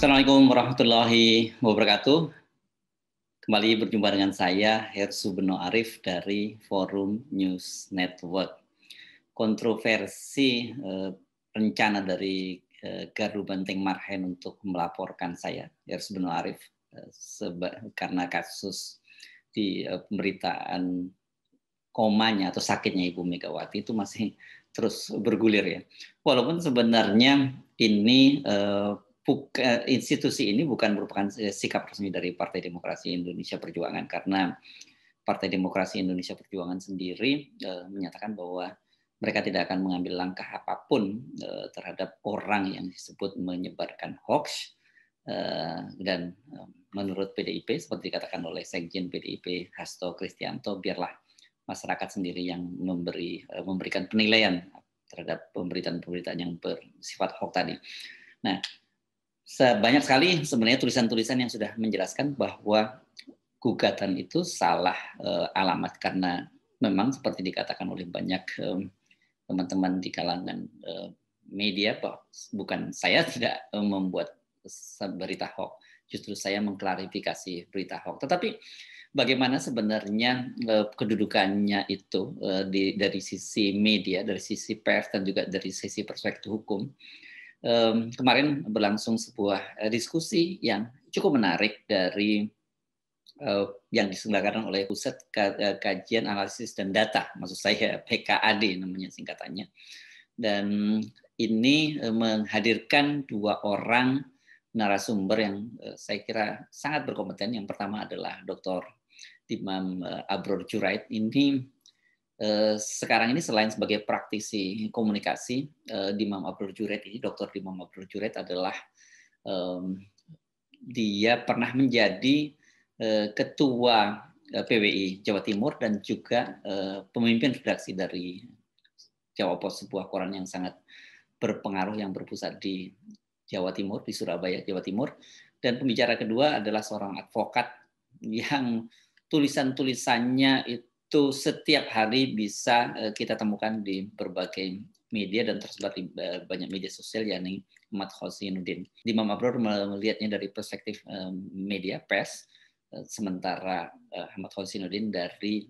Assalamualaikum warahmatullahi wabarakatuh. Kembali berjumpa dengan saya, Hersu Beno Arif dari Forum News Network. Kontroversi rencana dari Gardu Banteng Marhen untuk melaporkan saya, Hersu Beno Arif, karena kasus di pemberitaan komanya atau sakitnya Ibu Megawati itu masih terus bergulir ya. Walaupun sebenarnya ini institusi ini bukan merupakan sikap resmi dari Partai Demokrasi Indonesia Perjuangan, karena Partai Demokrasi Indonesia Perjuangan sendiri menyatakan bahwa mereka tidak akan mengambil langkah apapun terhadap orang yang disebut menyebarkan hoax, dan menurut PDIP seperti dikatakan oleh Sekjen PDIP Hasto Kristianto, biarlah masyarakat sendiri yang memberikan penilaian terhadap pemberitaan-pemberitaan yang bersifat hoax tadi. Nah, banyak sekali sebenarnya tulisan-tulisan yang sudah menjelaskan bahwa gugatan itu salah alamat, karena memang seperti dikatakan oleh banyak teman-teman di kalangan media, bahwa bukan saya tidak membuat berita hoax, justru saya mengklarifikasi berita hoax. Tetapi bagaimana sebenarnya kedudukannya itu dari sisi media, dari sisi pers, dan juga dari sisi perspektif hukum. Kemarin berlangsung sebuah diskusi yang cukup menarik dari yang diselenggarakan oleh Pusat Kajian Analisis dan Data, maksud saya PKAD namanya singkatannya. Dan ini menghadirkan dua orang narasumber yang saya kira sangat berkompeten. Yang pertama adalah Dr. Dimam Abror Jurait. Ini sekarang ini selain sebagai praktisi komunikasi, Dimam Abror Jurait ini, Dr. Dimam Abror Jurait adalah dia pernah menjadi ketua PWI Jawa Timur dan juga pemimpin redaksi dari Jawa Post, sebuah koran yang sangat berpengaruh yang berpusat di Jawa Timur, di Surabaya, Jawa Timur. Dan pembicara kedua adalah seorang advokat yang tulisan-tulisannya itu setiap hari bisa kita temukan di berbagai media dan tersebar di banyak media sosial, yakni Ahmad Khosinuddin. Dimam Abror melihatnya dari perspektif media pers, sementara Ahmad Khosinuddin dari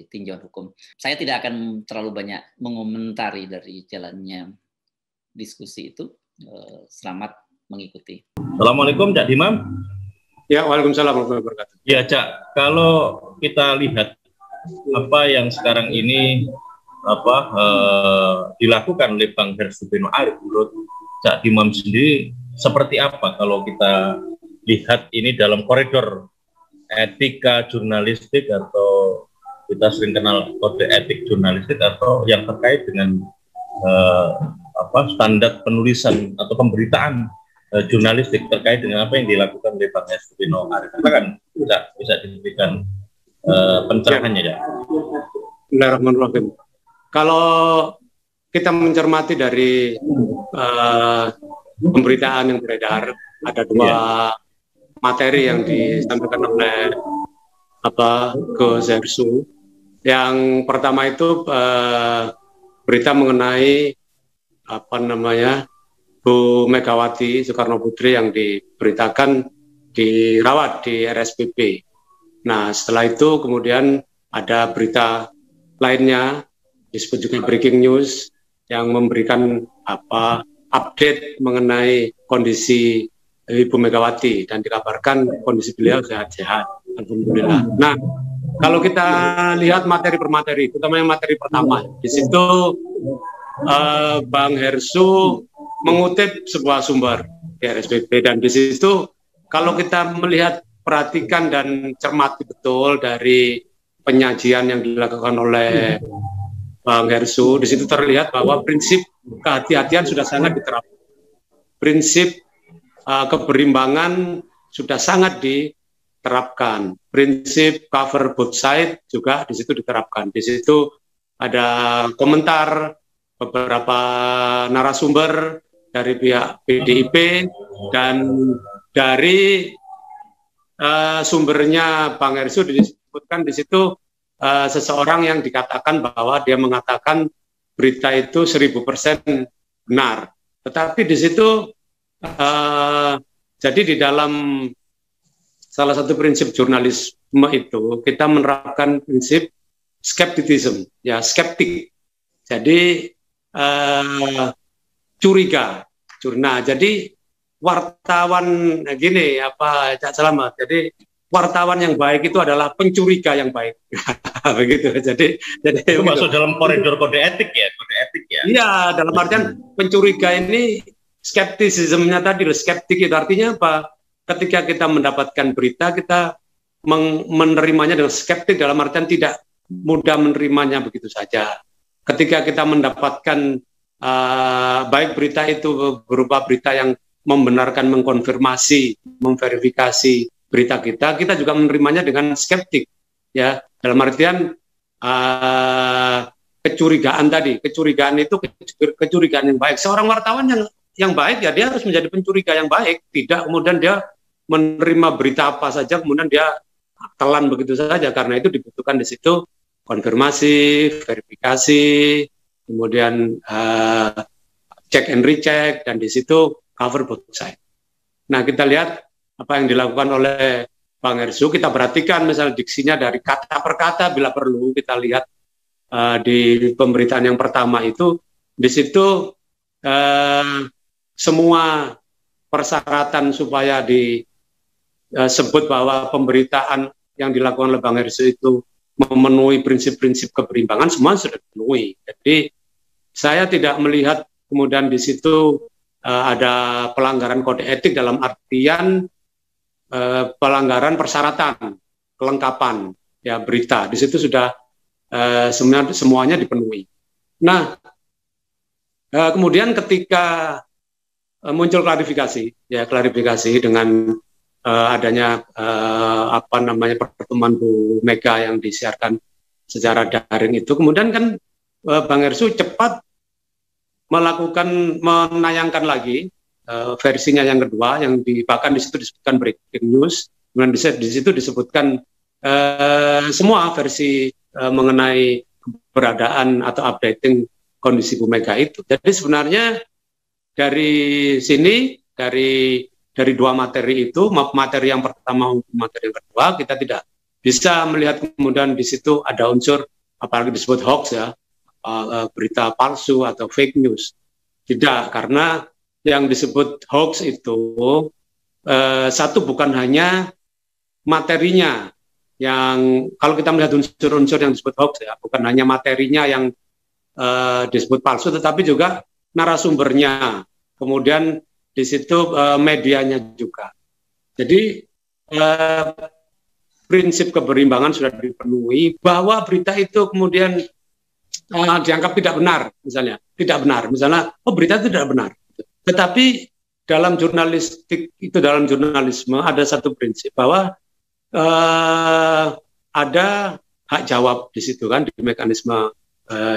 tinjauan hukum. Saya tidak akan terlalu banyak mengomentari dari jalannya diskusi itu. Selamat mengikuti. Assalamualaikum, Cak Dimam. Ya, waalaikumsalam warahmatullahi wabarakatuh. Ya, Cak, kalau kita lihat apa yang sekarang ini dilakukan oleh Bang Hersu Beno Arif, menurut Cak Dimam sendiri seperti apa kalau kita lihat ini dalam koridor etika jurnalistik, atau kita sering kenal kode etik jurnalistik, atau yang terkait dengan standar penulisan atau pemberitaan jurnalistik terkait dengan apa yang dilakukan oleh Bang Hersu Beno Arif. Silakan bisa diberikan pencerahannya, ya. Bismillahirrahmanirrahim. Kalau kita mencermati dari pemberitaan yang beredar, ada dua materi yang disampaikan oleh Gus Hersu. Yang pertama itu berita mengenai Bu Megawati Soekarno Putri yang diberitakan dirawat di RSPB. Nah, setelah itu kemudian ada berita lainnya disebut juga breaking news yang memberikan update mengenai kondisi Ibu Megawati, dan dikabarkan kondisi beliau sehat-sehat, alhamdulillah. Nah, kalau kita lihat materi per materi, terutama yang materi pertama, di situ Bang Hersu mengutip sebuah sumber di RSPB, dan di situ kalau kita melihat, perhatikan dan cermati betul dari penyajian yang dilakukan oleh Bang Hersu, di situ terlihat bahwa prinsip kehati-hatian sudah sangat diterapkan, prinsip keberimbangan sudah sangat diterapkan, prinsip cover both side juga di situ diterapkan. Di situ ada komentar beberapa narasumber dari pihak PDIP, dan dari sumbernya Bang Hersu disebutkan di situ seseorang yang dikatakan bahwa dia mengatakan berita itu 1000% benar. Tetapi di situ Jadi di dalam salah satu prinsip jurnalisme itu kita menerapkan prinsip skepticism, ya skeptik. Jadi curiga. Nah, jadi wartawan gini apa Cak Selamat. Jadi wartawan yang baik itu adalah pencuriga yang baik. Begitu. Jadi itu masuk dalam koridor kode etik ya. Iya, dalam artian pencuriga ini skeptisismnya tadi, skeptik itu artinya apa? Ketika kita mendapatkan berita, kita menerimanya dengan skeptik dalam artian tidak mudah menerimanya begitu saja. Ketika kita mendapatkan baik berita itu berupa berita yang membenarkan, mengkonfirmasi, memverifikasi berita kita juga menerimanya dengan skeptik, ya. Dalam artian kecurigaan tadi, kecurigaan itu kecurigaan yang baik. Seorang wartawan yang baik ya dia harus menjadi pencuriga yang baik, tidak kemudian dia menerima berita apa saja kemudian dia telan begitu saja, karena itu dibutuhkan di situ konfirmasi, verifikasi, kemudian check and recheck, dan di situ cover both side. Nah, kita lihat apa yang dilakukan oleh Bang Ersu, kita perhatikan misalnya diksinya dari kata per kata bila perlu, kita lihat di pemberitaan yang pertama itu, di situ semua persyaratan supaya disebut bahwa pemberitaan yang dilakukan oleh Bang Ersu itu memenuhi prinsip-prinsip keberimbangan, semua sudah dipenuhi. Jadi saya tidak melihat kemudian di situ ada pelanggaran kode etik dalam artian pelanggaran persyaratan, kelengkapan ya berita. Di situ sudah semuanya dipenuhi. Nah, kemudian ketika muncul klarifikasi dengan adanya pertemuan Bu Mega yang disiarkan secara daring itu, kemudian kan Bang Ersu cepat menayangkan lagi versinya yang kedua, yang bahkan di situ disebutkan breaking news, kemudian di situ disebutkan semua versi mengenai keberadaan atau updating kondisi Bu Mega itu. Jadi sebenarnya dari sini, dari dua materi itu, materi yang pertama maupun materi yang kedua, kita tidak bisa melihat kemudian di situ ada unsur apalagi disebut hoax ya, berita palsu atau fake news. Tidak, karena yang disebut hoax itu satu, bukan hanya materinya, yang kalau kita melihat unsur-unsur yang disebut hoax ya, bukan hanya materinya yang disebut palsu, tetapi juga narasumbernya, kemudian di situ medianya juga. Jadi prinsip keberimbangan sudah dipenuhi, bahwa berita itu kemudian dianggap tidak benar, misalnya, oh berita itu tidak benar. Tetapi dalam jurnalistik itu, dalam jurnalisme ada satu prinsip bahwa ada hak jawab di situ kan, di mekanisme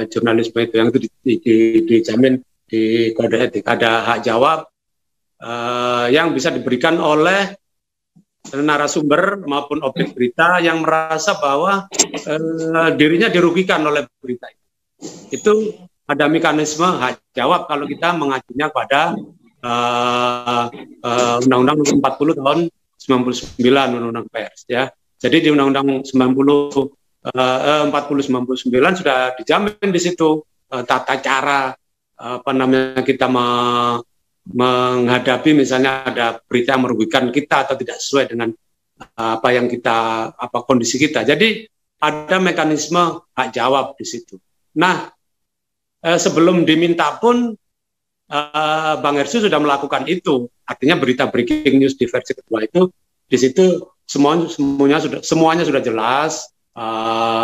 jurnalisme itu yang itu dijamin di kode etik, ada hak jawab yang bisa diberikan oleh narasumber maupun objek berita yang merasa bahwa dirinya dirugikan oleh berita itu. Itu ada mekanisme hak jawab kalau kita mengajunya pada Undang-Undang 40 tahun 99, Undang-Undang Pers ya. Jadi di Undang-Undang 40/99 sudah dijamin di situ tata cara kita menghadapi misalnya ada berita yang merugikan kita atau tidak sesuai dengan kondisi kita. Jadi ada mekanisme hak jawab di situ. Nah, sebelum diminta pun Bang Ersu sudah melakukan itu. Artinya berita breaking news di versi kedua itu di situ semuanya sudah jelas.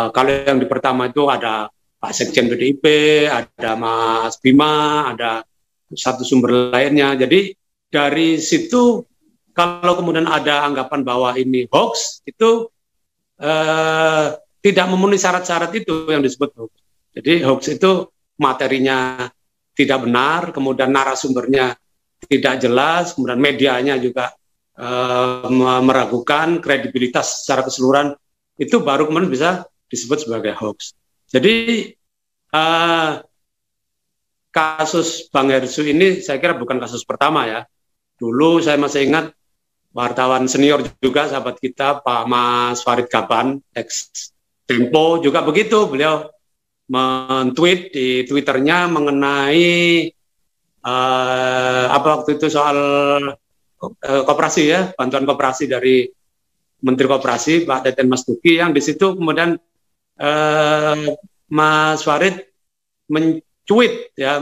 Kalau yang di pertama itu ada Pak Sekjen PDIP, ada Mas Bima, ada satu sumber lainnya. Jadi dari situ kalau kemudian ada anggapan bahwa ini hoax, itu tidak memenuhi syarat-syarat itu yang disebut hoax. Jadi hoax itu materinya tidak benar, kemudian narasumbernya tidak jelas, kemudian medianya juga meragukan kredibilitas secara keseluruhan, itu baru kemudian bisa disebut sebagai hoax. Jadi kasus Bang Ersu ini saya kira bukan kasus pertama ya. Dulu saya masih ingat wartawan senior juga, sahabat kita, Pak Mas Farid Gaban, ex Tempo juga begitu, beliau men-tweet di Twitternya mengenai apa waktu itu soal koperasi ya, bantuan koperasi dari Menteri Koperasi Pak Teten Mas Duki, yang di situ kemudian Mas Farid men-tweet ya,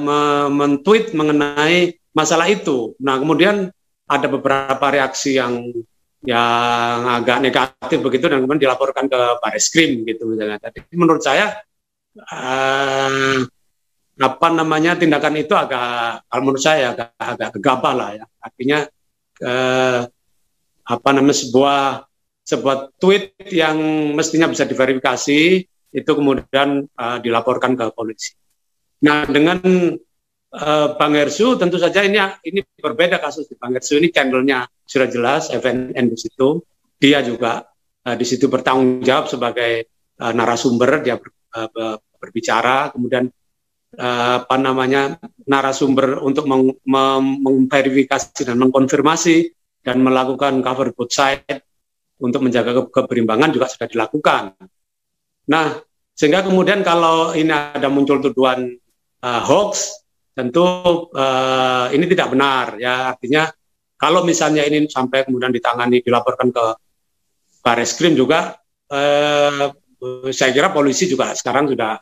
men-tweet mengenai masalah itu. Nah, kemudian ada beberapa reaksi yang agak negatif begitu, dan kemudian dilaporkan ke Barreskrim gitu misalnya. Jadi menurut saya apa namanya, tindakan itu agak, kalau menurut saya agak gegabah lah ya. Artinya apa namanya, sebuah tweet yang mestinya bisa diverifikasi itu kemudian dilaporkan ke polisi. Nah, dengan Bang Hersu tentu saja ini berbeda kasus. Di Bang Hersu ini channelnya sudah jelas, FNN di situ. Dia juga di situ bertanggung jawab sebagai narasumber, dia berbicara, kemudian apa namanya, narasumber untuk memverifikasi dan mengkonfirmasi dan melakukan cover both side untuk menjaga keberimbangan juga sudah dilakukan. Nah, sehingga kemudian kalau ini ada muncul tuduhan hoax, tentu ini tidak benar ya. Artinya kalau misalnya ini sampai kemudian ditangani, dilaporkan ke Barreskrim juga, saya kira polisi juga sekarang sudah,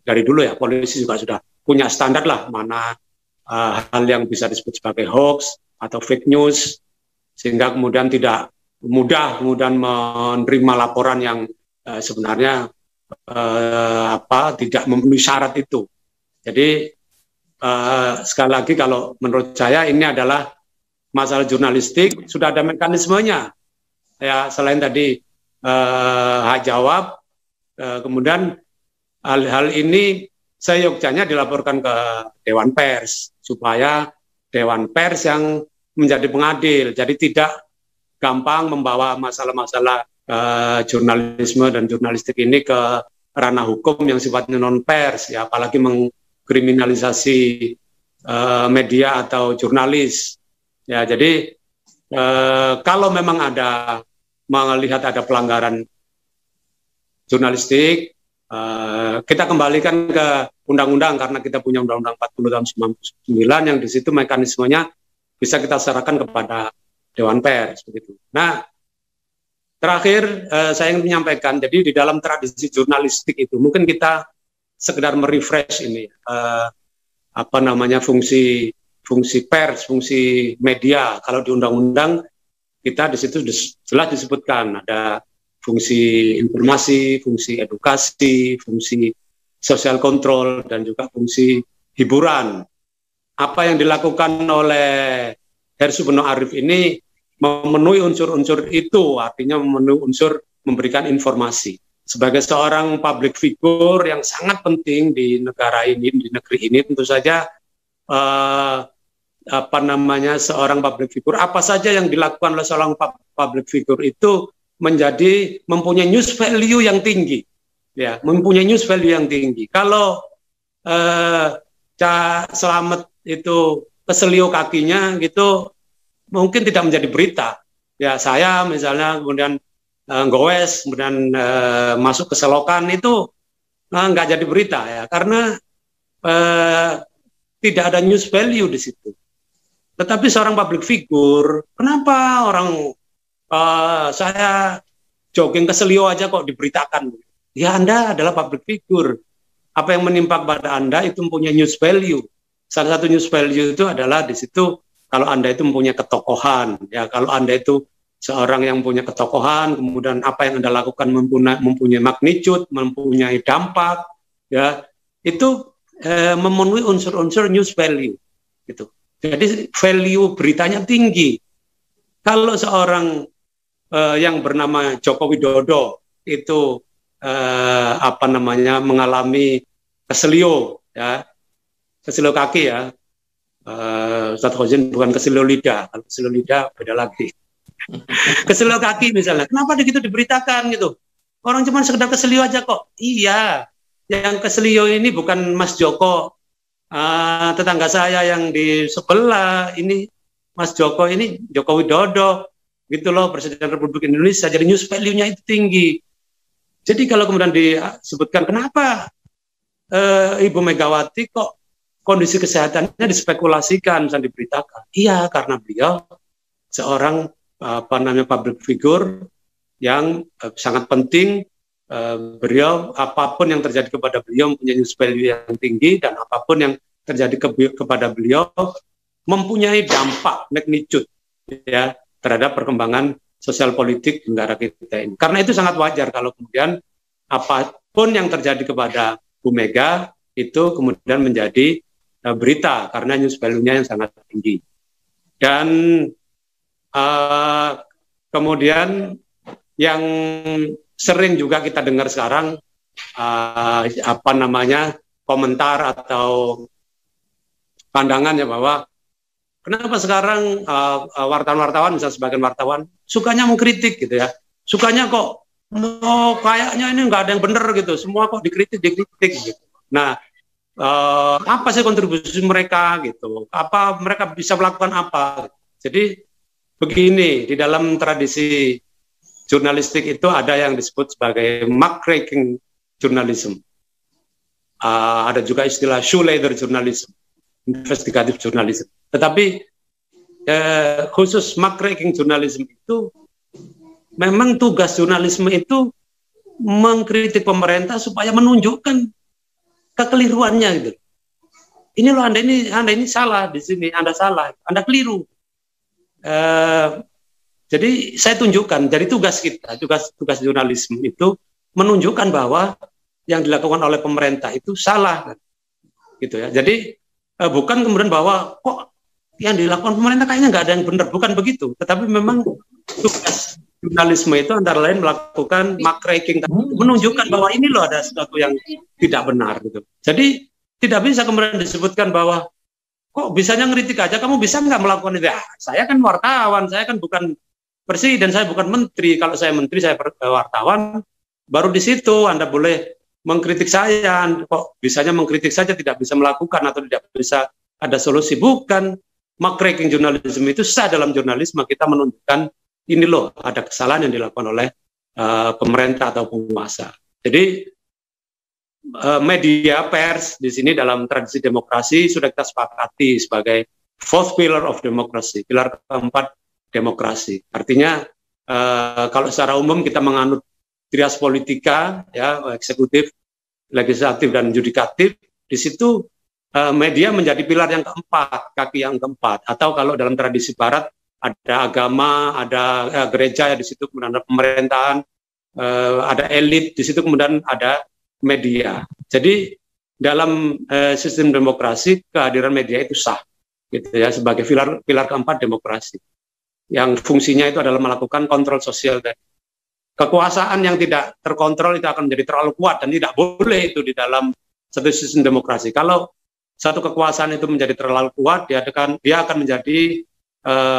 dari dulu ya, polisi juga sudah punya standar lah mana hal yang bisa disebut sebagai hoax atau fake news, sehingga kemudian tidak mudah kemudian menerima laporan yang sebenarnya tidak memenuhi syarat itu. Jadi sekali lagi, kalau menurut saya ini adalah masalah jurnalistik, sudah ada mekanismenya ya. Selain tadi hak jawab, kemudian hal ini seyogyanya dilaporkan ke Dewan Pers, supaya Dewan Pers yang menjadi pengadil, jadi tidak gampang membawa masalah-masalah jurnalisme dan jurnalistik ini ke ranah hukum yang sifatnya non pers ya, apalagi mengkriminalisasi media atau jurnalis ya. Jadi kalau memang melihat ada pelanggaran jurnalistik, kita kembalikan ke undang-undang, karena kita punya undang-undang 40 tahun 99 yang di situ mekanismenya bisa kita serahkan kepada Dewan Pers begitu. Nah, terakhir saya ingin menyampaikan, jadi di dalam tradisi jurnalistik itu mungkin kita sekedar merefresh ini apa namanya, fungsi pers, fungsi media. Kalau di undang-undang kita di situ jelas disebutkan ada fungsi informasi, fungsi edukasi, fungsi sosial kontrol, dan juga fungsi hiburan. Apa yang dilakukan oleh Hersu Beno Arif ini memenuhi unsur-unsur itu, artinya memenuhi unsur memberikan informasi. Sebagai seorang public figure yang sangat penting di negara ini, di negeri ini, tentu saja apa namanya, seorang public figure, apa saja yang dilakukan oleh seorang public figure itu mempunyai news value yang tinggi, ya, mempunyai news value yang tinggi. Kalau Cak Slamet itu keselio kakinya gitu, mungkin tidak menjadi berita. Ya, saya misalnya kemudian goes, kemudian masuk ke selokan, itu nggak jadi berita ya, karena tidak ada news value di situ. Tetapi seorang public figure, kenapa orang saya jogging ke selio aja kok diberitakan? Ya, Anda adalah public figure. Apa yang menimpa pada Anda itu mempunyai news value. Salah satu news value itu adalah di situ kalau Anda itu mempunyai ketokohan, ya, kalau Anda itu seorang yang punya ketokohan, kemudian apa yang Anda lakukan mempunyai magnitude, mempunyai dampak, ya, itu memenuhi unsur-unsur news value, gitu. Jadi value beritanya tinggi. Kalau seorang yang bernama Joko Widodo itu apa namanya, mengalami keselio, ya, keselio kaki ya. Ustadz Khozin bukan keselio lidah, kalau keselio lidah beda lagi. Keselio kaki misalnya, kenapa begitu diberitakan gitu? Orang cuma sekedar keselio aja kok. Iya, yang keselio ini bukan Mas Joko, tetangga saya yang di sebelah ini, Mas Joko ini Joko Widodo. gitu loh, Presiden Republik Indonesia. Jadi news value-nya itu tinggi. Jadi kalau kemudian disebutkan kenapa Ibu Megawati kok kondisi kesehatannya dispekulasikan, misalnya diberitakan. Iya, karena beliau seorang public figure yang sangat penting. Beliau, apapun yang terjadi kepada beliau mempunyai news value yang tinggi, dan apapun yang terjadi kepada beliau mempunyai dampak magnitude ya terhadap perkembangan sosial politik negara kita ini. Karena itu sangat wajar kalau kemudian apapun yang terjadi kepada Bu Mega itu kemudian menjadi berita karena news value-nya yang sangat tinggi. Dan kemudian yang sering juga kita dengar sekarang komentar atau pandangan ya bahwa kenapa sekarang wartawan-wartawan, misalnya sebagian wartawan sukanya mengkritik gitu ya, sukanya kok kayaknya ini nggak ada yang benar gitu, semua kok dikritik gitu. Nah, apa sih kontribusi mereka gitu? Apa mereka bisa melakukan apa? Jadi begini, di dalam tradisi jurnalistik itu ada yang disebut sebagai muckraking journalism. Ada juga istilah shoe leather journalism, investigative journalism. Tetapi khusus muckraking journalism itu memang tugas jurnalisme itu mengkritik pemerintah supaya menunjukkan kekeliruannya gitu. Ini loh, Anda ini salah di sini, Anda salah, Anda keliru. Jadi saya tunjukkan, jadi tugas kita, tugas jurnalisme itu menunjukkan bahwa yang dilakukan oleh pemerintah itu salah, gitu ya. Jadi bukan kemudian bahwa kok yang dilakukan pemerintah kayaknya nggak ada yang benar, bukan begitu. Tetapi memang tugas jurnalisme itu antara lain melakukan muckraking, menunjukkan bahwa ini loh ada sesuatu yang tidak benar, gitu. Jadi tidak bisa kemudian disebutkan bahwa kok bisanya ngeritik aja, kamu bisa nggak melakukan itu? Ya, saya kan wartawan, saya kan bukan presiden, saya bukan menteri. Kalau saya menteri, saya wartawan, baru di situ Anda boleh mengkritik saya. Kok bisanya mengkritik saja, tidak bisa melakukan atau tidak bisa ada solusi? Bukan. Muckraking journalism itu sah dalam jurnalisme. Kita menunjukkan ini loh ada kesalahan yang dilakukan oleh pemerintah atau penguasa. Jadi media pers di sini dalam tradisi demokrasi sudah kita sepakati sebagai fourth pillar of democracy, pilar keempat demokrasi. Artinya kalau secara umum kita menganut trias politika, ya, eksekutif, legislatif, dan yudikatif, di situ media menjadi pilar yang keempat, kaki yang keempat. Atau kalau dalam tradisi barat ada agama, ada gereja, ya di situ kemudian ada pemerintahan, ada elit, di situ kemudian ada media. Jadi dalam sistem demokrasi kehadiran media itu sah, gitu ya, sebagai pilar keempat demokrasi. Yang fungsinya itu adalah melakukan kontrol sosial. Kekuasaan yang tidak terkontrol itu akan menjadi terlalu kuat dan tidak boleh itu di dalam satu sistem demokrasi. Kalau satu kekuasaan itu menjadi terlalu kuat, dia akan menjadi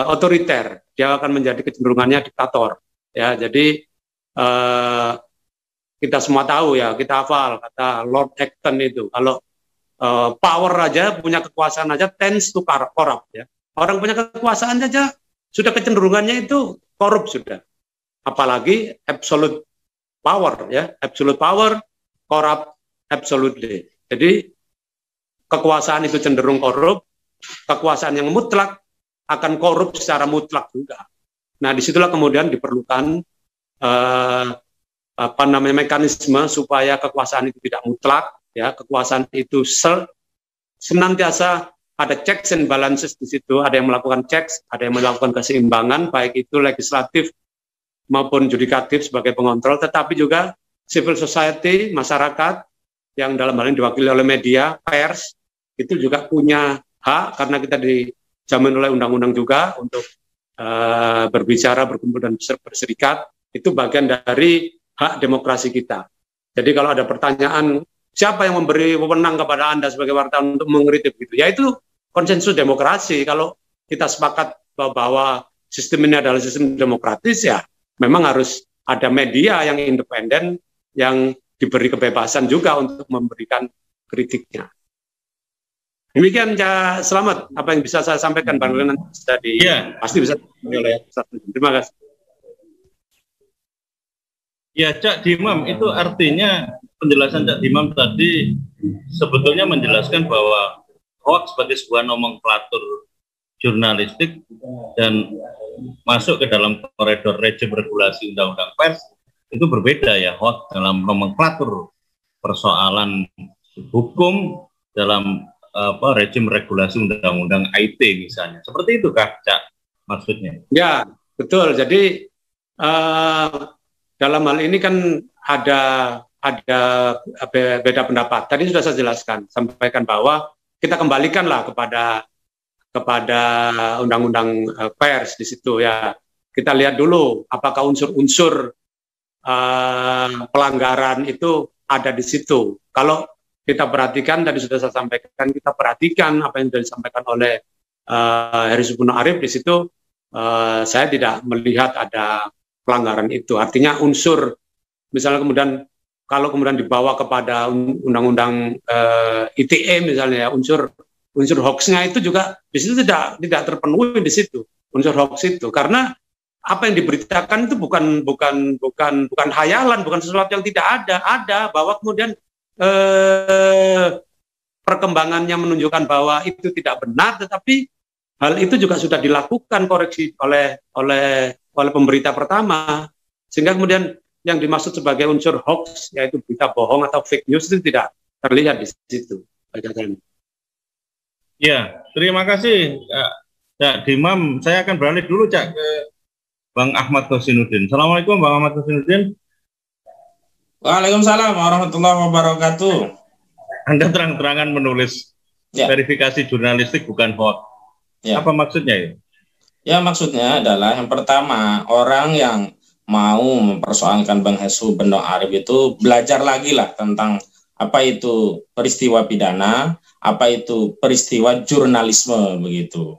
otoriter, dia akan menjadi kecenderungannya diktator. Ya, jadi kita semua tahu ya, kita hafal kata Lord Acton itu, kalau power aja, punya kekuasaan aja tends to corrupt ya. Orang punya kekuasaan aja sudah kecenderungannya itu korup sudah. Apalagi absolute power ya, absolute power corrupt absolutely. Jadi kekuasaan itu cenderung korup, kekuasaan yang mutlak akan korup secara mutlak juga. Nah, disitulah kemudian diperlukan mekanisme supaya kekuasaan itu tidak mutlak, ya, kekuasaan itu senantiasa ada checks and balances di situ, ada yang melakukan checks, ada yang melakukan keseimbangan, baik itu legislatif maupun yudikatif sebagai pengontrol, tetapi juga civil society, masyarakat yang dalam hal ini diwakili oleh media, pers, itu juga punya hak karena kita dijamin oleh undang-undang juga untuk berbicara, berkumpul dan berserikat. Itu bagian dari hak demokrasi kita. Jadi kalau ada pertanyaan, siapa yang memberi wewenang kepada Anda sebagai wartawan untuk mengkritik gitu? Ya itu konsensus demokrasi. Kalau kita sepakat bahwa sistem ini adalah sistem demokratis, ya memang harus ada media yang independen, yang diberi kebebasan juga untuk memberikan kritiknya. Demikian ya, selamat apa yang bisa saya sampaikan Bang Renan pasti bisa oleh terima kasih. Ya, Cak Dimam, itu artinya penjelasan Cak Dimam tadi sebetulnya menjelaskan bahwa hoax sebagai sebuah nomenklatur jurnalistik dan masuk ke dalam koridor rejim regulasi undang-undang pers itu berbeda ya, hoax dalam nomenklatur persoalan hukum dalam rejim regulasi undang-undang IT misalnya. Seperti itu kah, Cak, maksudnya? Ya, betul. Jadi dalam hal ini kan ada beda pendapat. Tadi sudah saya jelaskan, sampaikan bahwa kita kembalikanlah kepada undang-undang pers di situ ya. Kita lihat dulu apakah unsur-unsur pelanggaran itu ada di situ. Kalau kita perhatikan, tadi sudah saya sampaikan, kita perhatikan apa yang sudah disampaikan oleh Heri Supono Arif di situ, saya tidak melihat ada pelanggaran itu. Artinya unsur, misalnya kalau kemudian dibawa kepada undang-undang ITE misalnya ya, unsur hoax-nya itu juga di situ tidak terpenuhi di situ unsur hoax itu, karena apa yang diberitakan itu bukan hayalan, bukan sesuatu yang tidak ada bahwa kemudian perkembangannya menunjukkan bahwa itu tidak benar, tetapi hal itu juga sudah dilakukan koreksi oleh pemberita pertama, sehingga kemudian yang dimaksud sebagai unsur hoax, yaitu berita bohong atau fake news, itu tidak terlihat di situ. Ya, terima kasih Cak Dimam. Saya akan beralih dulu, Cak, ke Bang Ahmad Hosinuddin. Assalamualaikum Bang Ahmad Hosinuddin. Waalaikumsalam warahmatullahi wabarakatuh. Anda terang-terangan menulis verifikasi jurnalistik bukan hoax. Ya. Apa maksudnya itu? Ya, maksudnya adalah yang pertama, orang yang mau mempersoalkan Bang Heri Supono Arif itu belajar lagi lah tentang apa itu peristiwa pidana, apa itu peristiwa jurnalisme begitu.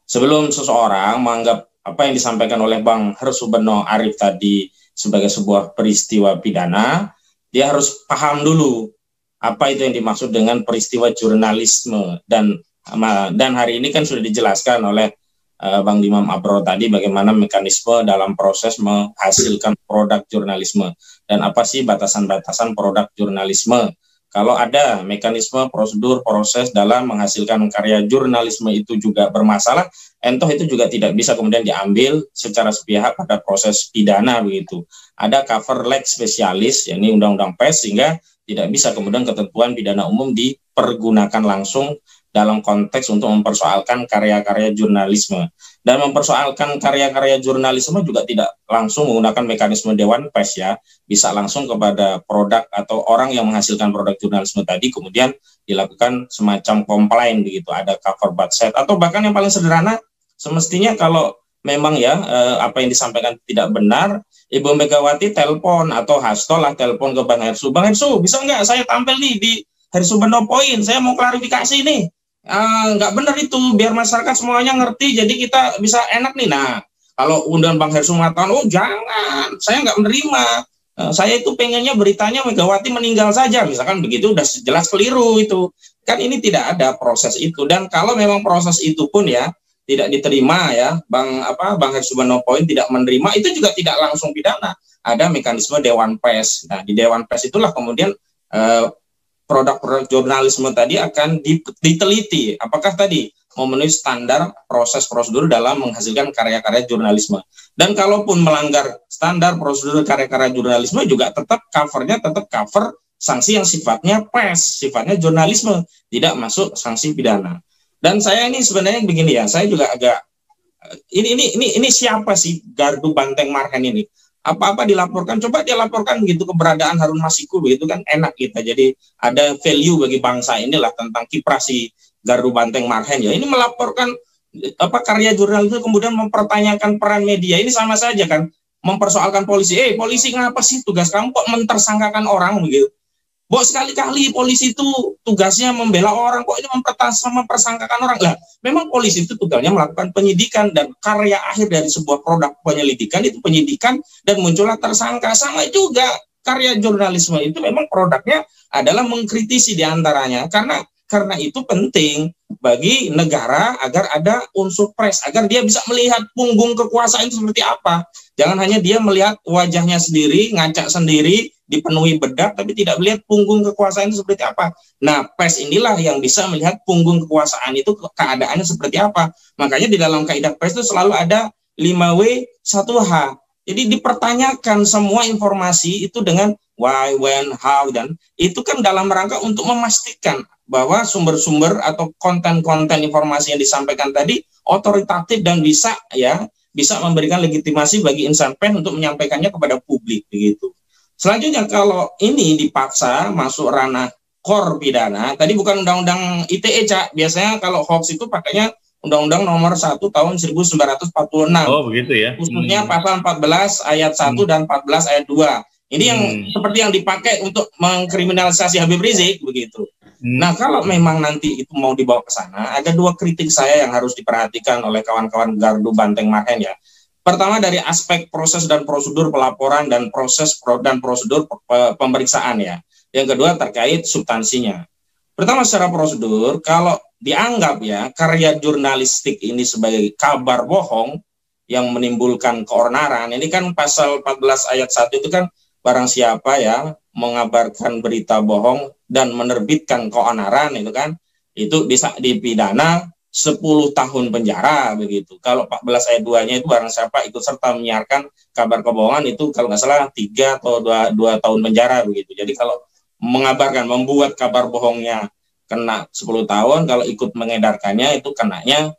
Sebelum seseorang menganggap apa yang disampaikan oleh Bang Heri Supono Arif tadi sebagai sebuah peristiwa pidana, dia harus paham dulu apa itu yang dimaksud dengan peristiwa jurnalisme, dan hari ini kan sudah dijelaskan oleh Bang Dimam Abro tadi bagaimana mekanisme dalam proses menghasilkan produk jurnalisme dan apa sih batasan-batasan produk jurnalisme. Kalau ada mekanisme, prosedur, proses dalam menghasilkan karya jurnalisme itu juga bermasalah, entoh itu juga tidak bisa kemudian diambil secara sepihak pada proses pidana begitu. Ada cover leg spesialis, yakni undang-undang pers, sehingga tidak bisa kemudian ketentuan pidana umum dipergunakan langsung dalam konteks untuk mempersoalkan karya-karya jurnalisme. Dan mempersoalkan karya-karya jurnalisme juga tidak langsung menggunakan mekanisme Dewan Pers ya, bisa langsung kepada produk atau orang yang menghasilkan produk jurnalisme tadi, kemudian dilakukan semacam komplain begitu, ada cover budget, atau bahkan yang paling sederhana, semestinya kalau memang ya apa yang disampaikan tidak benar, Ibu Megawati telepon atau Hasto lah telepon ke Bang Heri Supono, Bang Heri, bisa nggak saya tampil nih di Heri Supono Point, saya mau klarifikasi nih. Nggak benar itu, biar masyarakat semuanya ngerti, jadi kita bisa enak nih. Nah, kalau undang Bang Heri Supono mengatakan, oh jangan, saya nggak menerima, saya itu pengennya beritanya Megawati meninggal saja, misalkan begitu, udah jelas keliru itu. Kan ini tidak ada proses itu, dan kalau memang proses itu pun ya tidak diterima ya, Bang Heri Supono Point tidak menerima, itu juga tidak langsung pidana, ada mekanisme Dewan Pers. Nah, di Dewan Pers itulah kemudian produk-produk jurnalisme tadi akan diteliti apakah tadi memenuhi standar proses prosedur dalam menghasilkan karya-karya jurnalisme. Dan kalaupun melanggar standar prosedur karya-karya jurnalisme juga tetap covernya tetap cover sanksi yang sifatnya pers, sifatnya jurnalisme, tidak masuk sanksi pidana. Dan saya ini sebenarnya begini ya, saya juga agak ini siapa sih gardu banteng Marhen ini? Apa-apa dilaporkan, coba dia laporkan begitu keberadaan Harun Masiku begitu kan enak kita. Jadi ada value bagi bangsa inilah tentang kiprah si gardu banteng Marhen ya. Ini melaporkan karya jurnal itu kemudian mempertanyakan peran media. Ini sama saja kan mempersoalkan polisi. Polisi ngapa sih tugas kamu kok mentersangkakan orang begitu? Sekali-kali polisi itu tugasnya membela orang, kok ini mempersangkakan orang. Lah, memang polisi itu tugasnya melakukan penyidikan, dan karya akhir dari sebuah produk penyelidikan itu penyidikan dan muncullah tersangka. Sama juga karya jurnalisme itu memang produknya adalah mengkritisi diantaranya, karena Karena itu penting bagi negara agar ada unsur pers, agar dia bisa melihat punggung kekuasaan itu seperti apa. Jangan hanya dia melihat wajahnya sendiri, ngacak sendiri, dipenuhi bedak, tapi tidak melihat punggung kekuasaan itu seperti apa. Nah, pers inilah yang bisa melihat punggung kekuasaan itu keadaannya seperti apa. Makanya di dalam kaidah pers itu selalu ada 5W 1H. Jadi dipertanyakan semua informasi itu dengan why, when, how, dan itu kan dalam rangka untuk memastikan bahwa sumber-sumber atau konten-konten informasi yang disampaikan tadi otoritatif dan bisa memberikan legitimasi bagi insan pers untuk menyampaikannya kepada publik begitu. Selanjutnya kalau ini dipaksa masuk ranah kor pidana, tadi bukan undang-undang ITE, Cak. Biasanya kalau hoax itu pakainya Undang-Undang nomor 1 tahun 1946. Oh, begitu ya. Khususnya pasal 14 ayat 1 dan 14 ayat 2. Ini yang seperti yang dipakai untuk mengkriminalisasi Habib Rizik begitu. Nah, kalau memang nanti itu mau dibawa ke sana, ada dua kritik saya yang harus diperhatikan oleh kawan-kawan Gardu Banteng Mahen ya. Pertama dari aspek proses dan prosedur pelaporan dan prosedur pemeriksaan ya. Yang kedua terkait substansinya. Pertama secara prosedur, kalau dianggap ya karya jurnalistik ini sebagai kabar bohong yang menimbulkan keonaran, ini kan pasal 14 ayat 1 itu kan barang siapa ya mengabarkan berita bohong dan menerbitkan keonaran itu bisa dipidana 10 tahun penjara begitu. Kalau 14 ayat 2-nya itu barang siapa ikut serta menyiarkan kabar kebohongan itu kalau nggak salah 3 atau 2 tahun penjara begitu. Jadi kalau mengabarkan, membuat kabar bohongnya kena 10 tahun, kalau ikut mengedarkannya itu kenanya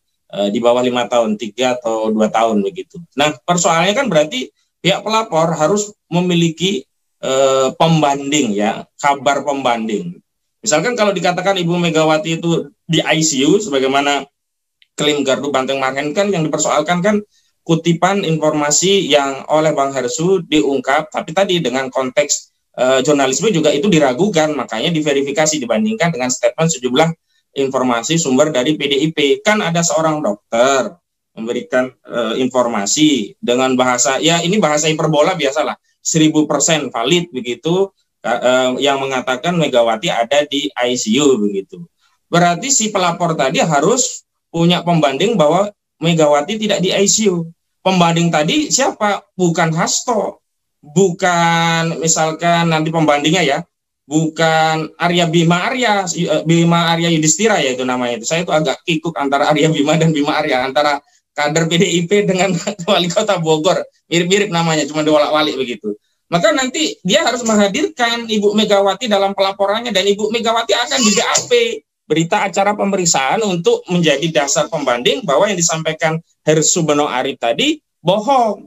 di bawah 5 tahun, 3 atau 2 tahun begitu. Nah, persoalannya kan berarti pihak pelapor harus memiliki pembanding ya, kabar pembanding. Misalkan kalau dikatakan Ibu Megawati itu di ICU, sebagaimana klaim Gardu Banteng Mahen kan yang dipersoalkan kan kutipan informasi yang oleh Bang Hersu diungkap, tapi tadi dengan konteks jurnalisme juga itu diragukan, makanya diverifikasi dibandingkan dengan statement sejumlah informasi sumber dari PDIP. Kan ada seorang dokter memberikan informasi dengan bahasa, ya ini bahasa hiperbola biasalah, 1000% valid begitu, yang mengatakan Megawati ada di ICU begitu. Berarti si pelapor tadi harus punya pembanding bahwa Megawati tidak di ICU. Pembanding tadi siapa? Bukan Hasto, bukan misalkan nanti pembandingnya ya, bukan Bima Arya Yudhistira ya itu namanya itu. Saya itu agak kikuk antara Arya Bima dan Bima Arya, antara kader PDIP dengan wali kota Bogor, mirip-mirip namanya, cuma diwalak-walik begitu. Maka nanti dia harus menghadirkan Ibu Megawati dalam pelaporannya, dan Ibu Megawati akan di BAP, berita acara pemeriksaan, untuk menjadi dasar pembanding bahwa yang disampaikan Hersu Beno Arif tadi bohong.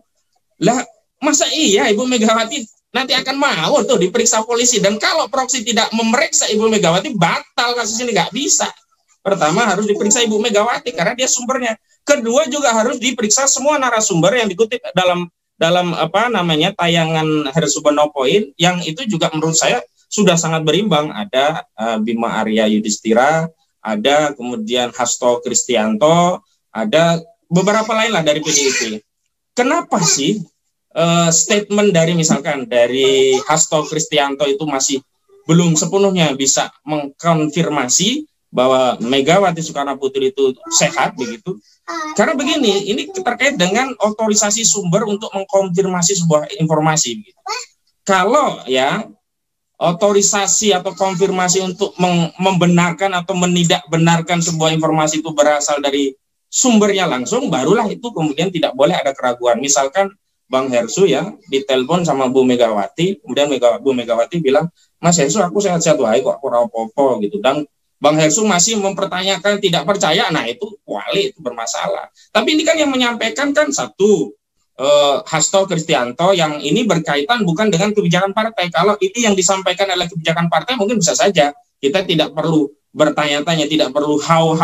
Lah, masa iya Ibu Megawati nanti akan mau tuh diperiksa polisi? Dan kalau proksi tidak memeriksa Ibu Megawati, batal kasus ini, nggak bisa. Pertama harus diperiksa Ibu Megawati karena dia sumbernya. Kedua juga harus diperiksa semua narasumber yang dikutip dalam tayangan Hersu Beno Point, yang itu juga menurut saya sudah sangat berimbang. Ada Bima Arya Yudhistira, ada kemudian Hasto Kristianto, ada beberapa lain lah dari PDIP. Kenapa sih statement dari misalkan dari Hasto Kristianto itu masih belum sepenuhnya bisa mengkonfirmasi bahwa Megawati Soekarnoputri itu sehat begitu? Karena begini, ini terkait dengan otorisasi sumber untuk mengkonfirmasi sebuah informasi begitu. Kalau ya otorisasi atau konfirmasi untuk membenarkan atau menidakbenarkan sebuah informasi itu berasal dari sumbernya langsung, barulah itu kemudian tidak boleh ada keraguan. Misalkan Bang Hersu ya ditelepon sama Bu Megawati, kemudian Bu Megawati bilang, Mas Hersu aku sehat-sehat wae kok, aku ora apa-apa gitu. Dan Bang Hersu masih mempertanyakan, tidak percaya, nah itu wali, itu bermasalah. Tapi ini kan yang menyampaikan kan satu Hasto Kristianto, yang ini berkaitan bukan dengan kebijakan partai. Kalau ini yang disampaikan adalah kebijakan partai, mungkin bisa saja kita tidak perlu bertanya-tanya, tidak perlu how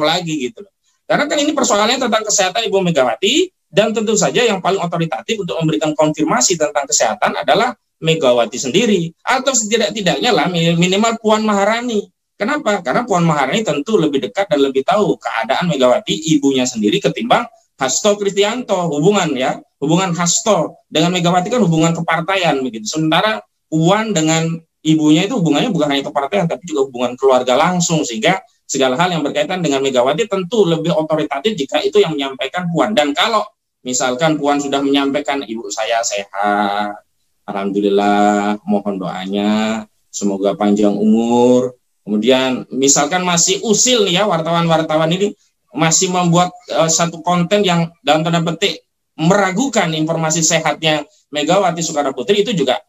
lagi gitu. Karena kan ini persoalannya tentang kesehatan Ibu Megawati, dan tentu saja yang paling otoritatif untuk memberikan konfirmasi tentang kesehatan adalah Megawati sendiri, atau setidak-tidaknya lah minimal Puan Maharani. Kenapa? Karena Puan Maharani tentu lebih dekat dan lebih tahu keadaan Megawati ibunya sendiri ketimbang Hasto Kristianto. Hubungan Hasto dengan Megawati kan hubungan kepartaian begitu. Sementara Puan dengan ibunya itu hubungannya bukan hanya kepartean, tapi juga hubungan keluarga langsung, sehingga segala hal yang berkaitan dengan Megawati tentu lebih otoritatif jika itu yang menyampaikan Puan. Dan kalau misalkan Puan sudah menyampaikan ibu saya sehat, alhamdulillah, mohon doanya, semoga panjang umur. Kemudian misalkan masih usil nih ya, wartawan-wartawan ini masih membuat satu konten yang dalam tanda petik meragukan informasi sehatnya Megawati Soekarno Putri, itu juga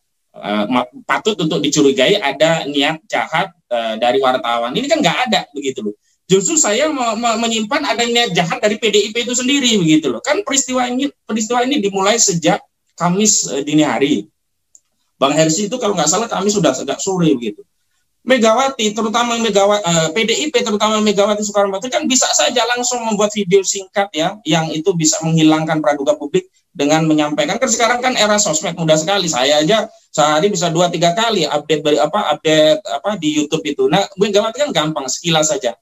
patut untuk dicurigai ada niat jahat dari wartawan. Ini kan nggak ada begitu loh. Justru saya menyimpan ada niat jahat dari PDIP itu sendiri begitu loh. Kan peristiwa ini dimulai sejak Kamis dini hari. Bang Hersi itu kalau nggak salah Kamis sudah sejak sore begitu. Megawati, terutama PDIP, terutama Megawati Soekarno Putri kan bisa saja langsung membuat video singkat ya, yang itu bisa menghilangkan praduga publik dengan menyampaikan. Kan sekarang kan era sosmed mudah sekali. Saya aja sehari bisa 2-3 kali update di YouTube itu. Nah, Megawati kan gampang, sekilas saja.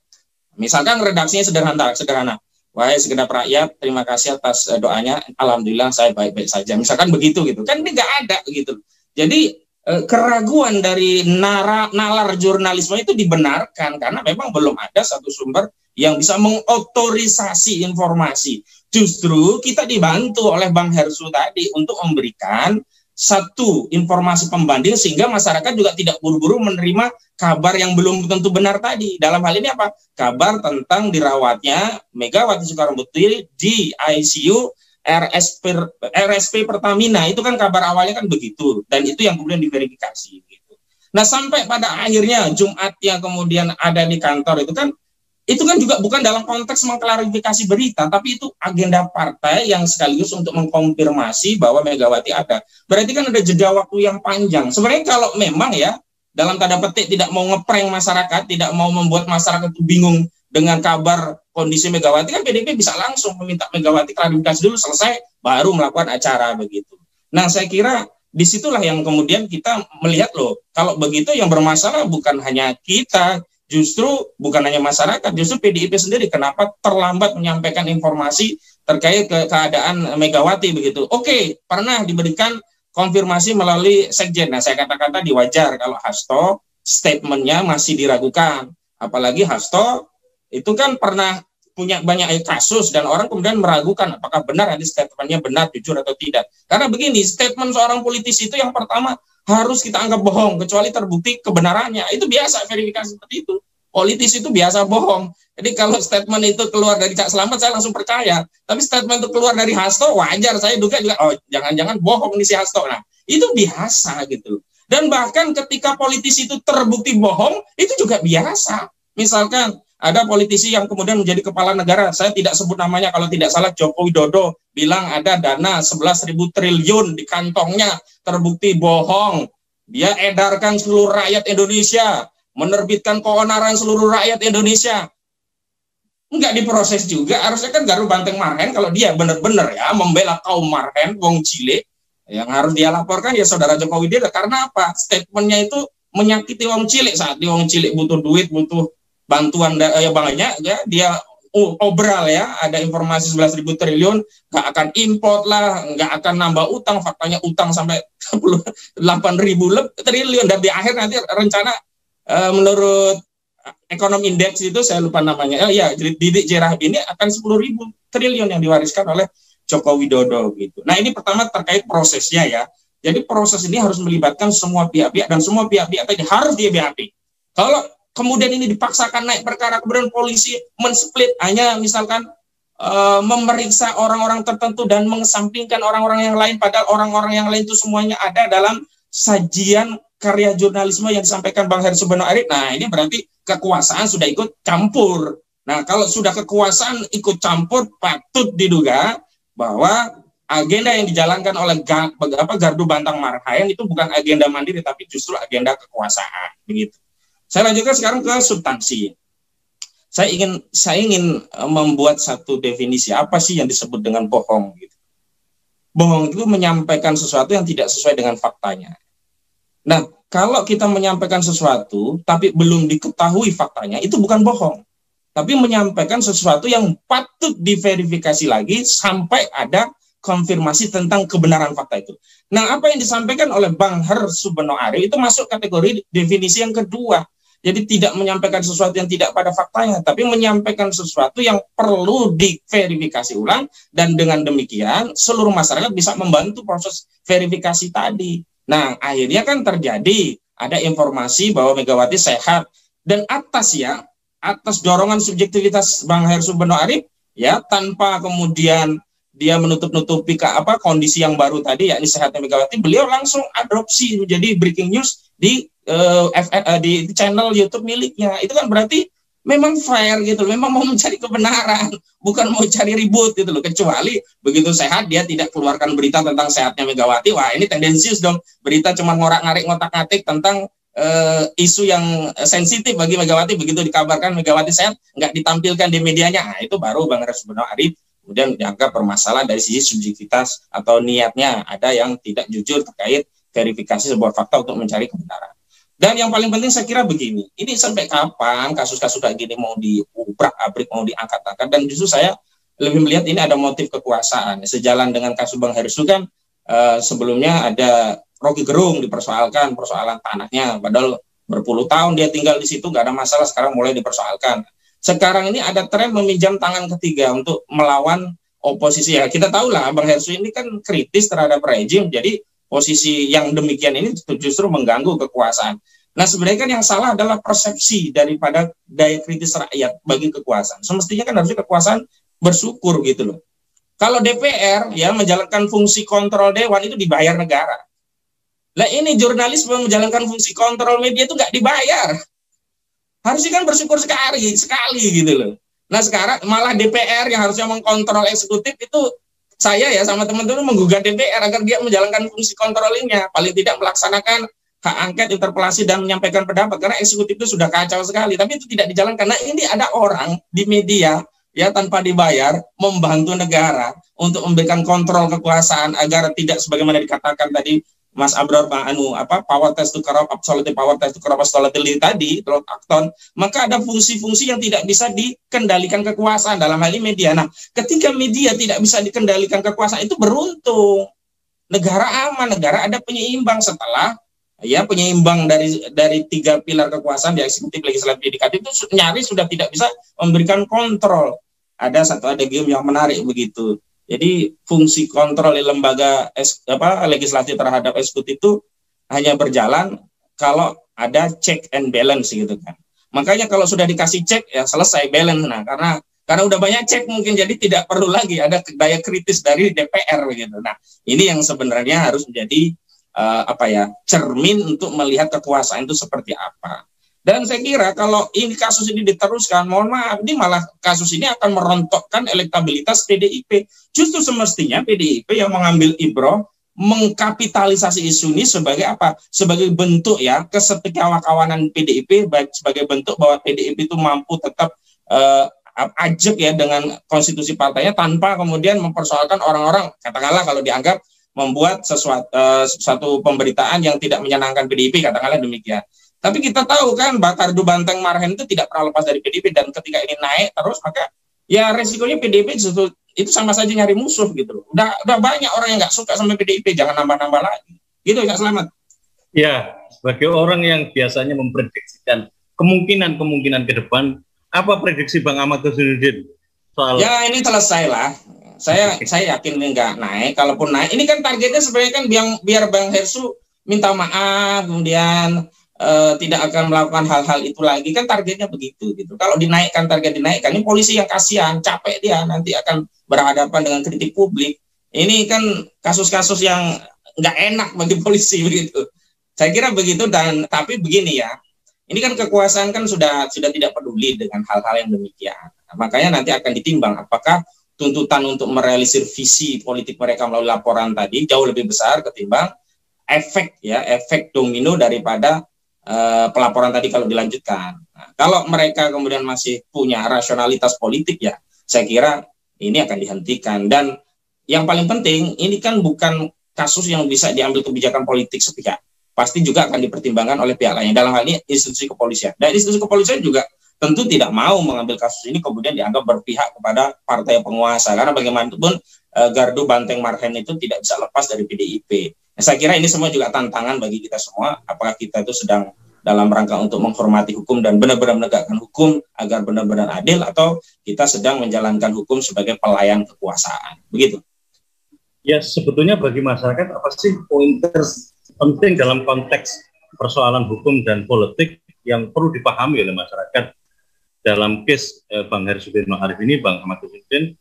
Misalkan redaksinya sederhana. Wahai segenap rakyat, terima kasih atas doanya. Alhamdulillah saya baik-baik saja. Misalkan begitu gitu. Kan ini nggak ada gitu. Jadi keraguan dari nalar jurnalisme itu dibenarkan karena memang belum ada satu sumber yang bisa mengotorisasi informasi. Justru kita dibantu oleh Bang Hersu tadi untuk memberikan satu informasi pembanding sehingga masyarakat juga tidak buru-buru menerima kabar yang belum tentu benar tadi. Dalam hal ini apa? Kabar tentang dirawatnya Megawati Soekarno Putri di ICU RSP Pertamina, itu kan kabar awalnya kan begitu, dan itu yang kemudian diverifikasi gitu. Nah, sampai pada akhirnya Jumat yang kemudian ada di kantor itu kan juga bukan dalam konteks mengklarifikasi berita, tapi itu agenda partai yang sekaligus untuk mengkonfirmasi bahwa Megawati ada. Berarti kan ada jeda waktu yang panjang. Sebenarnya kalau memang ya dalam tanda petik tidak mau ngeprank masyarakat, tidak mau membuat masyarakat itu bingung dengan kabar kondisi Megawati, kan PDIP bisa langsung meminta Megawati klarifikasi dulu, selesai baru melakukan acara begitu. Nah, saya kira disitulah yang kemudian kita melihat loh, kalau begitu yang bermasalah bukan hanya kita, justru bukan hanya masyarakat, justru PDIP sendiri kenapa terlambat menyampaikan informasi terkait keadaan Megawati begitu. Oke, pernah diberikan konfirmasi melalui sekjen. Nah, saya katakan tadi wajar kalau Hasto statementnya masih diragukan, apalagi Hasto itu kan pernah punya banyak kasus dan orang kemudian meragukan apakah benar nanti statementnya benar, jujur atau tidak. Karena begini, statement seorang politisi itu yang pertama harus kita anggap bohong kecuali terbukti kebenarannya. Itu biasa verifikasi seperti itu. Politisi itu biasa bohong. Jadi kalau statement itu keluar dari Cak Selamat saya langsung percaya. Tapi statement itu keluar dari Hasto wajar saya duga juga, oh jangan-jangan bohong nih si Hasto. Nah, itu biasa gitu. Dan bahkan ketika politisi itu terbukti bohong, itu juga biasa. Misalkan ada politisi yang kemudian menjadi kepala negara, saya tidak sebut namanya, kalau tidak salah Joko Widodo bilang ada dana 11.000 triliun di kantongnya, terbukti bohong. Dia edarkan seluruh rakyat Indonesia, menerbitkan keonaran seluruh rakyat Indonesia. Enggak diproses juga, harusnya kan garu banteng marhen kalau dia benar-benar ya membela kaum marhen, wong cilik, yang harus dia laporkan ya saudara Joko Widodo. Karena apa? Statementnya itu menyakiti wong cilik, saat dia wong cilik butuh duit, butuh bantuan banyak ya, dia obral ya, ada informasi 11.000 triliun, nggak akan import lah, nggak akan nambah utang, faktanya utang sampai 8.000 triliun, dan di akhir nanti rencana menurut ekonomi indeks itu saya lupa namanya, Didik Jerahbi ini akan 10.000 triliun yang diwariskan oleh Joko Widodo gitu. Nah, ini pertama terkait prosesnya ya. Jadi proses ini harus melibatkan semua pihak-pihak dan semua pihak-pihak tadi harus di BAP. Kalau kemudian ini dipaksakan naik perkara, kemudian polisi men-split hanya misalkan memeriksa orang-orang tertentu dan mengesampingkan orang-orang yang lain, padahal orang-orang yang lain itu semuanya ada dalam sajian karya jurnalisme yang disampaikan Bang Hersu Beno Arif. Nah, ini berarti kekuasaan sudah ikut campur. Nah, kalau sudah kekuasaan ikut campur, patut diduga bahwa agenda yang dijalankan oleh Gardu Bantang Marhaen itu bukan agenda mandiri, tapi justru agenda kekuasaan begitu. Saya lanjutkan sekarang ke substansi. Saya ingin membuat satu definisi apa sih yang disebut dengan bohong. Gitu. Bohong itu menyampaikan sesuatu yang tidak sesuai dengan faktanya. Nah, kalau kita menyampaikan sesuatu tapi belum diketahui faktanya, itu bukan bohong. Tapi menyampaikan sesuatu yang patut diverifikasi lagi sampai ada konfirmasi tentang kebenaran fakta itu. Nah, apa yang disampaikan oleh Bang Hersu Beno Arif itu masuk kategori definisi yang kedua. Jadi tidak menyampaikan sesuatu yang tidak pada faktanya, tapi menyampaikan sesuatu yang perlu diverifikasi ulang, dan dengan demikian seluruh masyarakat bisa membantu proses verifikasi tadi. Nah, akhirnya kan terjadi ada informasi bahwa Megawati sehat, dan atas dorongan subjektivitas Bang Hersu Beno Arif, ya, tanpa kemudian dia menutup-nutupi kondisi yang baru tadi, yakni sehatnya Megawati, beliau langsung adopsi menjadi breaking news di channel YouTube miliknya. Itu kan berarti memang fair gitu loh, memang mau mencari kebenaran, bukan mau cari ribut gitu loh. Kecuali begitu sehat dia tidak keluarkan berita tentang sehatnya Megawati, wah ini tendensius dong, berita cuma ngorak-ngarik ngotak-ngatik tentang isu yang sensitif bagi Megawati. Begitu dikabarkan Megawati sehat, nggak ditampilkan di medianya, nah itu baru Bang Hersu Beno Arif kemudian dianggap bermasalah dari sisi subjektivitas atau niatnya ada yang tidak jujur terkait verifikasi sebuah fakta untuk mencari kebenaran. Dan yang paling penting saya kira begini, ini sampai kapan kasus-kasus kayak gini mau diubrak-abrik, mau diangkat-angkat, dan justru saya lebih melihat ini ada motif kekuasaan. Sejalan dengan kasus Bang Hersu kan sebelumnya ada Rocky Gerung dipersoalkan persoalan tanahnya, padahal berpuluh tahun dia tinggal di situ nggak ada masalah, sekarang mulai dipersoalkan. Sekarang ini ada tren meminjam tangan ketiga untuk melawan oposisi. Ya kita tahu lah Bang Hersu ini kan kritis terhadap rejim, jadi posisi yang demikian ini justru mengganggu kekuasaan. Nah sebenarnya kan yang salah adalah persepsi daripada daya kritis rakyat bagi kekuasaan. Semestinya kan harusnya kekuasaan bersyukur gitu loh. Kalau DPR ya menjalankan fungsi kontrol dewan itu dibayar negara. Lah ini jurnalisme menjalankan fungsi kontrol media itu nggak dibayar. Harusnya kan bersyukur sekali gitu loh. Nah sekarang malah DPR yang harusnya mengkontrol eksekutif itu, saya ya sama teman-teman menggugat DPR agar dia menjalankan fungsi kontrolingnya, paling tidak melaksanakan hak angket, interpelasi, dan menyampaikan pendapat, karena eksekutif itu sudah kacau sekali, tapi itu tidak dijalankan. Nah ini ada orang di media ya tanpa dibayar membantu negara untuk memberikan kontrol kekuasaan agar tidak sebagaimana dikatakan tadi Mas Abror power test to corrupt absolute, power test to corrupt absolute tadi, akton, maka ada fungsi-fungsi yang tidak bisa dikendalikan kekuasaan dalam hal ini media. Nah, ketika media tidak bisa dikendalikan kekuasaan itu beruntung. Negara aman, negara ada penyeimbang setelah ya penyeimbang dari tiga pilar kekuasaan di eksekutif, legislatif, yudikatif itu nyaris sudah tidak bisa memberikan kontrol. Ada satu adendum yang menarik begitu. Jadi fungsi kontrol di lembaga legislatif terhadap eksekutif itu hanya berjalan kalau ada check and balance gitu kan. Makanya kalau sudah dikasih cek ya selesai balance. Nah karena udah banyak cek mungkin jadi tidak perlu lagi ada daya kritis dari DPR begitu. Nah ini yang sebenarnya harus menjadi cermin untuk melihat kekuasaan itu seperti apa. Dan saya kira kalau ini kasus ini diteruskan, mohon maaf, ini malah kasus ini akan merontokkan elektabilitas PDIP. Justru semestinya PDIP yang mengambil ibrah, mengkapitalisasi isu ini sebagai apa? Sebagai bentuk ya kesetiakawanan PDIP, baik sebagai bentuk bahwa PDIP itu mampu tetap ajak ya dengan konstitusi partainya tanpa kemudian mempersoalkan orang-orang, katakanlah kalau dianggap membuat suatu pemberitaan yang tidak menyenangkan PDIP, katakanlah demikian. Tapi kita tahu kan Batardu Banteng Marhen itu tidak pernah lepas dari PDIP, dan ketika ini naik terus maka ya resikonya PDIP itu sama saja nyari musuh gitu loh. Udah banyak orang yang nggak suka sama PDIP, jangan nambah-nambah lagi. Gitu Kak Slamet. Ya, sebagai orang yang biasanya memprediksikan kemungkinan ke depan, apa prediksi Bang Ahmad Khairuddin soal? Ya ini selesai lah. Saya yakin ini nggak naik. Kalaupun naik, ini kan targetnya sebenarnya kan biar Bang Hersu minta maaf, kemudian tidak akan melakukan hal-hal itu lagi, kan targetnya begitu gitu. Kalau dinaikkan, target dinaikkan, ini polisi yang kasihan, capek dia nanti akan berhadapan dengan kritik publik. Ini kan kasus-kasus yang nggak enak bagi polisi begitu. Saya kira begitu. Dan tapi begini ya, ini kan kekuasaan kan sudah tidak peduli dengan hal-hal yang demikian. Nah, makanya nanti akan ditimbang apakah tuntutan untuk merealisir visi politik mereka melalui laporan tadi jauh lebih besar ketimbang efek domino daripada pelaporan tadi kalau dilanjutkan. Nah, kalau mereka kemudian masih punya rasionalitas politik ya, saya kira ini akan dihentikan. Dan yang paling penting, ini kan bukan kasus yang bisa diambil kebijakan politik sepihak. Pasti juga akan dipertimbangkan oleh pihak lain. Dalam hal ini institusi kepolisian. Dan institusi kepolisian juga tentu tidak mau mengambil kasus ini kemudian dianggap berpihak kepada partai penguasa, karena bagaimanapun gardu banteng Marhen itu tidak bisa lepas dari PDIP. Nah, saya kira ini semua juga tantangan bagi kita semua, apakah kita itu sedang dalam rangka untuk menghormati hukum dan benar-benar menegakkan hukum agar benar-benar adil, atau kita sedang menjalankan hukum sebagai pelayan kekuasaan. Begitu. Ya, sebetulnya bagi masyarakat apa sih poin penting dalam konteks persoalan hukum dan politik yang perlu dipahami oleh masyarakat dalam case Bang Heri Supino Arif ini, Bang Ahmad Husin?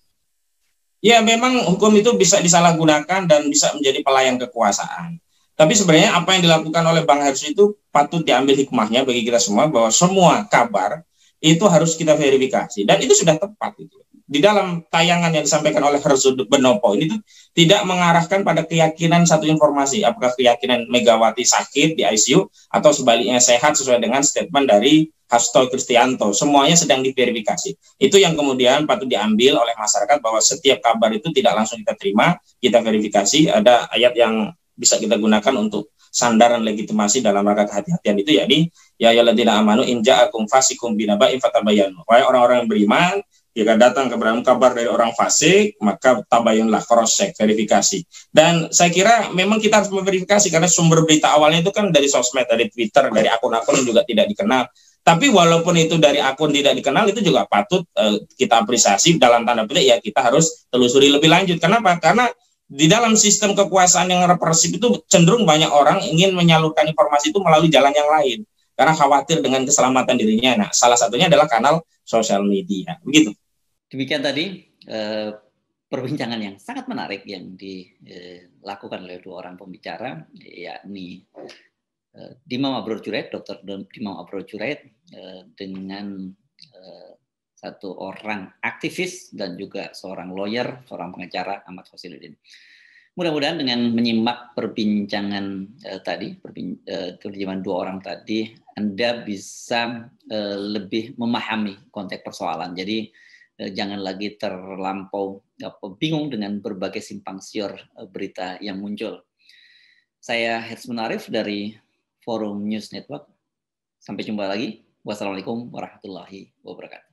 Ya, memang hukum itu bisa disalahgunakan dan bisa menjadi pelayan kekuasaan. Tapi sebenarnya apa yang dilakukan oleh Bang Heri itu patut diambil hikmahnya bagi kita semua, bahwa semua kabar itu harus kita verifikasi, dan itu sudah tepat itu. Di dalam tayangan yang disampaikan oleh Herzl Benopo ini tuh tidak mengarahkan pada keyakinan satu informasi, apakah keyakinan Megawati sakit di ICU atau sebaliknya sehat sesuai dengan statement dari Hasto Kristianto. Semuanya sedang diverifikasi. Itu yang kemudian patut diambil oleh masyarakat, bahwa setiap kabar itu tidak langsung kita terima, kita verifikasi. Ada ayat yang bisa kita gunakan untuk sandaran legitimasi dalam rangka kehati-hatian itu, yakni ya ayyuhalladzina amanu in ja'akum fasiqun binaba'in fatabayyanu. Wahai orang-orang yang beriman, jika datang kepada kabar dari orang fasik, maka tabayunlah, cross check, verifikasi. Dan saya kira memang kita harus memverifikasi, karena sumber berita awalnya itu kan dari sosmed, dari Twitter, dari akun-akun yang juga tidak dikenal. Tapi walaupun itu dari akun tidak dikenal, itu juga patut kita apresiasi, dalam tanda petik ya kita harus telusuri lebih lanjut. Kenapa? Karena di dalam sistem kekuasaan yang represif itu cenderung banyak orang ingin menyalurkan informasi itu melalui jalan yang lain, karena khawatir dengan keselamatan dirinya. Nah, salah satunya adalah kanal sosial media. Begitu. Demikian tadi perbincangan yang sangat menarik yang dilakukan oleh dua orang pembicara, yakni Dimam Abror Jurait, Dr. Dimam Abror Jurait, dengan satu orang aktivis dan juga seorang lawyer, seorang pengacara, Ahmad Hosinuddin. Mudah-mudahan dengan menyimak perbincangan terjemahan dua orang tadi, Anda bisa lebih memahami konteks persoalan. Jadi jangan lagi terlampau bingung dengan berbagai simpang siur berita yang muncul. Saya Herzl Arif dari Forum News Network. Sampai jumpa lagi. Wassalamualaikum warahmatullahi wabarakatuh.